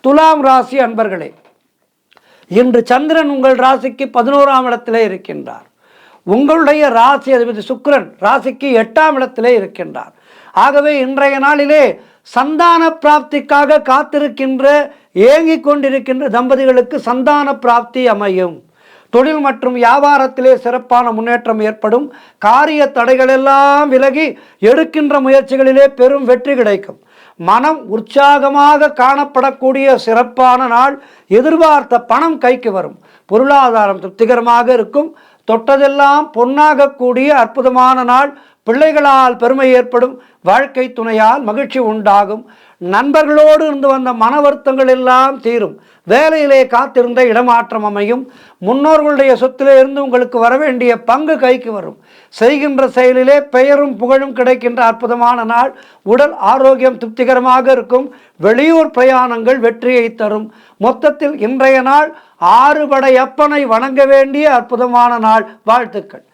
துலாம் ராசி அன்பர்களே, இன்று சந்திரன் உங்கள் ராசிக்கு 11ஆம் இடத்திலே இருக்கின்றார். உங்களுடைய ராசி அதிபதி சுக்கிரன் ராசிக்கு 8ஆம் இடத்திலே இருக்கின்றார். ஆகவே இன்றைய நாளிலே சந்தான பிராப்திக்காக காத்திருக்கின்ற ஏங்கிக் கொண்டிருக்கின்ற தம்பதிகளுக்கு சந்தான பிராப்தி அமையும். தொழில் மற்றும் வியாபாரத்திலே சிறப்பான முன்னேற்றம் ஏற்படும். காரிய தடைகள் எல்லாம் விலகி எடுக்கின்ற முயற்சிகளிலே பெரும் வெற்றி கிடைக்கும். மனம் உற்சாகமாக காணப்படக்கூடிய சிறப்பான நாள். எதிர்பார்த்த பணம் கைக்கு வரும். பொருளாதாரம் திருப்திகரமாக இருக்கும். தொட்டதெல்லாம் பொன்னாக கூடிய அற்புதமான நாள். பிள்ளைகளால் பெருமை ஏற்படும். வாழ்க்கை துணையால் மகிழ்ச்சி உண்டாகும். நண்பர்களோடு இருந்து வந்த மன வருத்தங்கள் எல்லாம் தீரும். வேலையிலே காத்திருந்த இடமாற்றம் அமையும். முன்னோர்களுடைய சொத்திலே இருந்து உங்களுக்கு வரவேண்டிய பங்கு கைக்கு வரும். செய்கின்ற செயலிலே பெயரும் புகழும் கிடைக்கின்ற அற்புதமான நாள். உடல் ஆரோக்கியம் திருப்திகரமாக இருக்கும். வெளியூர் பிரயாணங்கள் வெற்றியை தரும். மொத்தத்தில் இன்றைய நாள் 6 படை அப்பனை வணங்க வேண்டிய அற்புதமான நாள். வாழ்த்துக்கள்.